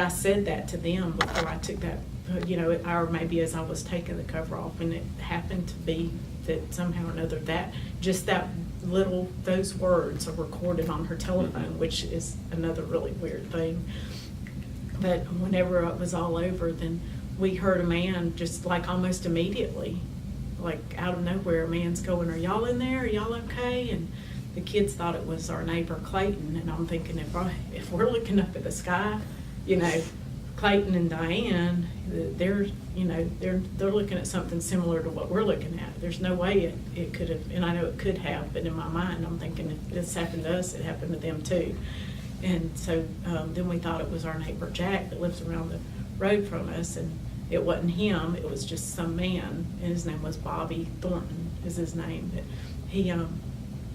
I said that to them before I took that, or maybe as I was taking the cover off, and it happened to be that somehow or another those words are recorded on her telephone, which is another really weird thing. But whenever it was all over, then we heard a man just like almost immediately, like out of nowhere, a man's going, "Are y'all in there? Are y'all okay?" And the kids thought it was our neighbor Clayton, and I'm thinking if we're looking up at the sky, Clayton and Diane, they're looking at something similar to what we're looking at. There's no way it could have, and I know it could have, but in my mind I'm thinking if this happened to us, it happened to them too. And so then we thought it was our neighbor Jack that lives around the road from us, and it wasn't him, it was just some man, and his name was Bobby Thornton is his name. But he,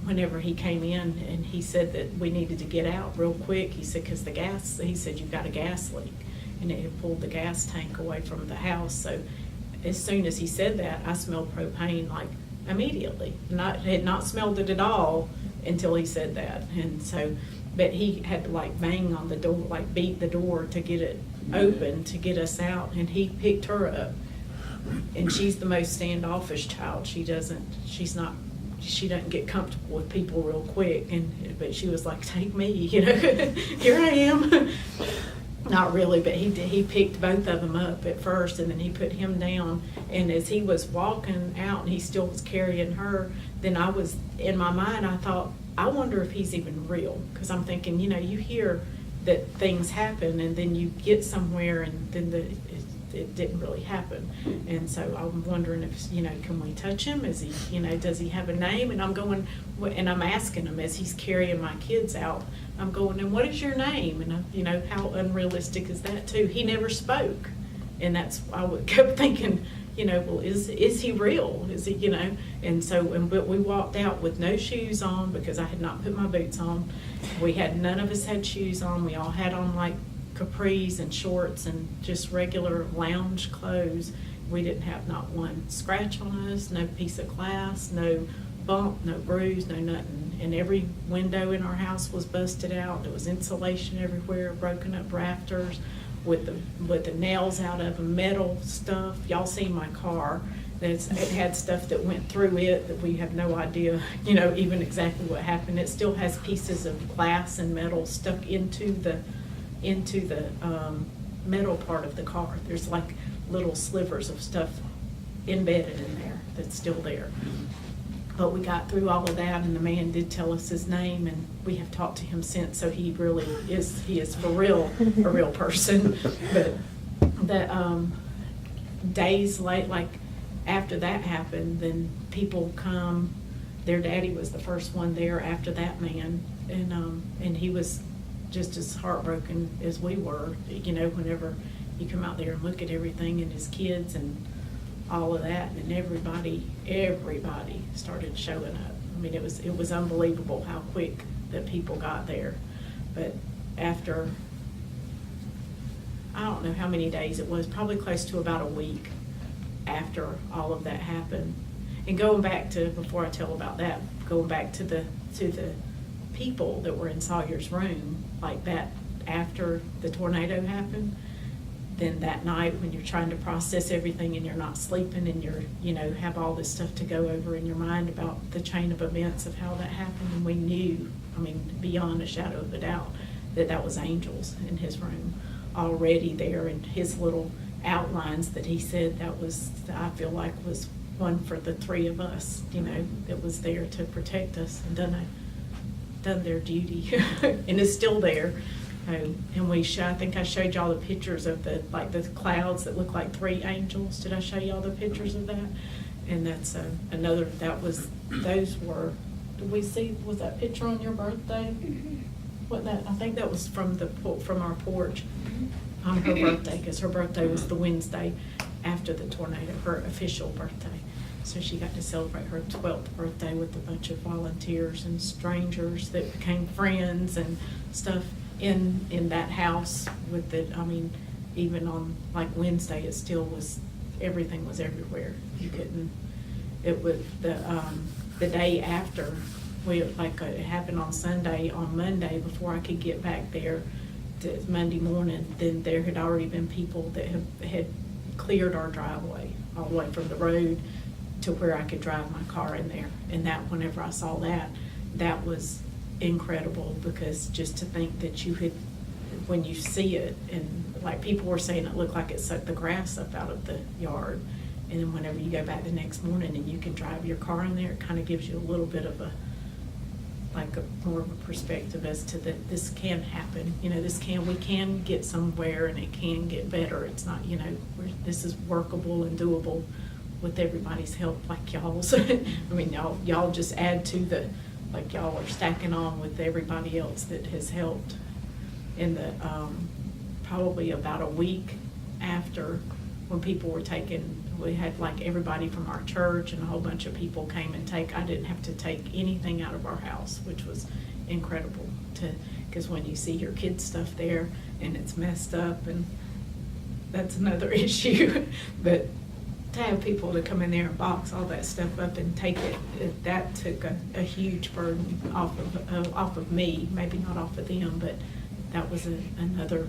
whenever he came in, and he said that we needed to get out real quick, he said, because he said, "You've got a gas leak," and it had pulled the gas tank away from the house. So as soon as he said that, I smelled propane like immediately. Had not smelled it at all until he said that. And so, but he had to like bang on the door, like beat the door to get it open to get us out, and he picked her up. And she's the most standoffish child. She doesn't get comfortable with people real quick, but she was like, "Take me, here I am." Not really, but he picked both of them up at first, and then he put him down. And as he was walking out, and he still was carrying her, then I was, in my mind, I thought, I wonder if he's even real. Because I'm thinking, you hear that things happen, and then you get somewhere, and then it didn't really happen. And so I'm wondering if, can we touch him? Is he, does he have a name? And I'm going, and I'm asking him as he's carrying my kids out, I'm going, "And what is your name?" And how unrealistic is that too? He never spoke. And that's, kept thinking, well, is he real? Is he, And so, but we walked out with no shoes on because I had not put my boots on. None of us had shoes on. We all had on like capris and shorts and just regular lounge clothes. We didn't have not one scratch on us, no piece of glass, no bump, no bruise, no nothing. And every window in our house was busted out. There was insulation everywhere, broken up rafters with the nails out of them, metal stuff. Y'all seen my car. It had stuff that went through it that we have no idea, even exactly what happened. It still has pieces of glass and metal stuck into the metal part of the car. There's like little slivers of stuff embedded in there that's still there. But we got through all of that, and the man did tell us his name, and we have talked to him since, so he is for real a real person. But the days late, like after that happened, then people come. Their daddy was the first one there after that man, and he was just as heartbroken as we were, whenever you come out there and look at everything and his kids and all of that, and everybody started showing up. I mean, it was unbelievable how quick that people got there. But after, I don't know how many days it was, probably close to about a week after all of that happened. And going back to, before I tell about that, going back to the people that were in Sawyer's room, like that after the tornado happened, then that night when you're trying to process everything and you're not sleeping and you're, have all this stuff to go over in your mind about the chain of events of how that happened, and we knew, beyond a shadow of a doubt, that was angels in his room already there, and his little outlines that he said that was, I feel like, was one for the three of us, that was there to protect us and done their duty and is still there. And I think I showed y'all the pictures of the clouds that look like three angels. Did I show y'all the pictures of that? And that's those were, did we see, was that picture on your birthday? Wasn't that, I think that was from our porch on her birthday, because her birthday was the Wednesday after the tornado, her official birthday. So she got to celebrate her 12th birthday with a bunch of volunteers and strangers that became friends and stuff in that house with even on like Wednesday, it still was, everything was everywhere. You couldn't, it was the day after, it happened on Sunday. On Monday, before I could get back there, Monday morning, then there had already been people that had cleared our driveway all the way from the road to where I could drive my car in there. And that, whenever I saw that, that was incredible, because just to think that you had, when you see it, and like people were saying, it looked like it sucked the grass up out of the yard. And then whenever you go back the next morning and you can drive your car in there, it kind of gives you a little bit of more of a perspective as to that this can happen. You know, we can get somewhere, and it can get better. It's not, you know, this is workable and doable with everybody's help, like y'all's. I mean, y'all just add to the, like y'all are stacking on with everybody else that has helped. In the, probably about a week after, when people were taking, we had like everybody from our church and a whole bunch of people came and I didn't have to take anything out of our house, which was incredible because when you see your kids' stuff there and it's messed up, and that's another issue, but to have people to come in there and box all that stuff up and take it, that took a huge burden off of me, maybe not off of them, but that was another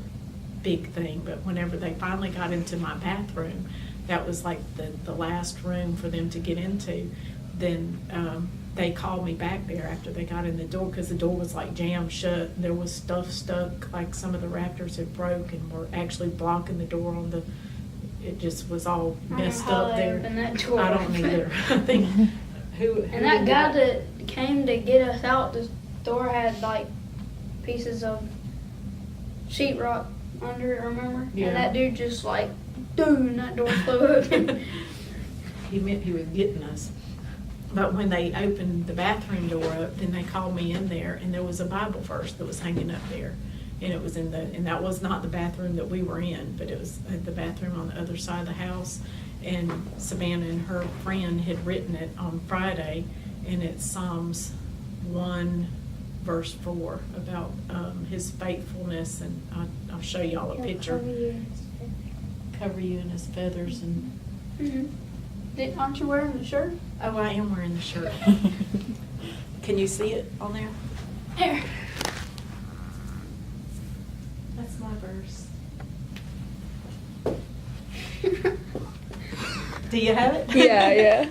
big thing. But whenever they finally got into my bathroom, that was like the last room for them to get into, then they called me back there after they got in the door, because the door was like jammed shut. There was stuff stuck, like some of the rafters had broke and were actually blocking the door on the, it just was all messed up there. I don't either. I think who and that guy that came to get us out, the door had like pieces of sheetrock under it, remember? Yeah. And that dude just like, boom, that door flew open. He meant he was getting us. But when they opened the bathroom door up, then they called me in there, and there was a Bible verse that was hanging up there. And it was and that was not the bathroom that we were in, but it was the bathroom on the other side of the house. And Savannah and her friend had written it on Friday, and it's Psalms 1, verse 4, about his faithfulness. And I'll show y'all a picture. Cover you in his feathers. And Aren't you wearing the shirt? oh, I am wearing the shirt. Can you see it on there? Here. That's my verse. Do you have it? Yeah.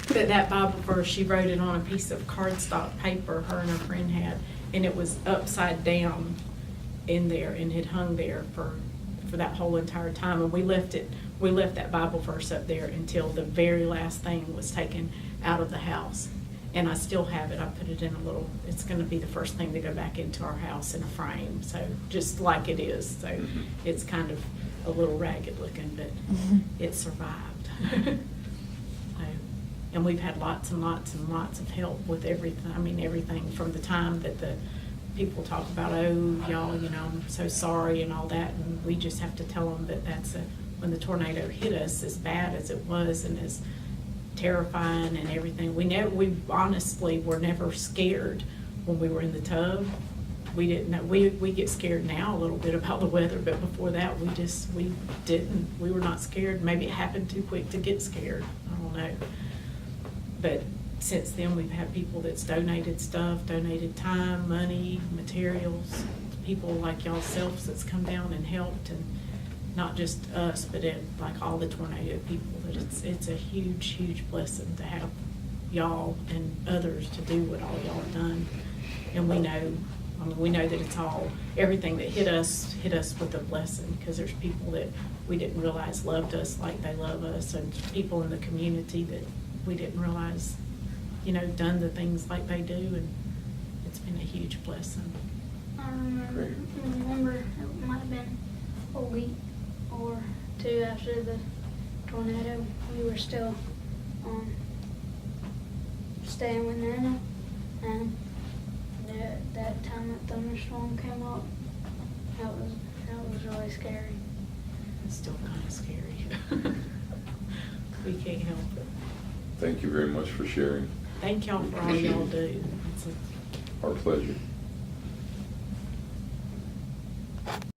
But that Bible verse, she wrote it on a piece of cardstock paper her and her friend had, and it was upside down in there and had hung there for that whole entire time. And we left that Bible verse up there until the very last thing was taken out of the house. And I still have it. I put it in it's going to be the first thing to go back into our house in a frame. So just like it is. So it's kind of a little ragged looking, but it survived. And we've had lots and lots and lots of help with everything. I mean, everything from the time that the people talk about, oh, y'all, you know, I'm so sorry and all that. And we just have to tell them that when the tornado hit us, as bad as it was and as terrifying and everything, we honestly were never scared when we were in the tub. We didn't know. We get scared now a little bit about the weather, but before that we didn't. We were not scared. Maybe it happened too quick to get scared. I don't know. But since then we've had people that's donated stuff, donated time, money, materials, people like y'all selves that's come down and helped, and not just us, but like all the tornado people. That it's a huge, huge blessing to have y'all and others to do what all y'all have done. And we know that it's all, everything that hit us with a blessing, because there's people that we didn't realize loved us like they love us, and people in the community that we didn't realize, you know, done the things like they do, and it's been a huge blessing. I remember it might have been a week or two after the tornado, we were still staying with Nana, and that time that thunderstorm came up, that was really scary. It's still kind of scary. We can't help it. Thank you very much for sharing. Thank y'all for all y'all do. It's Our pleasure.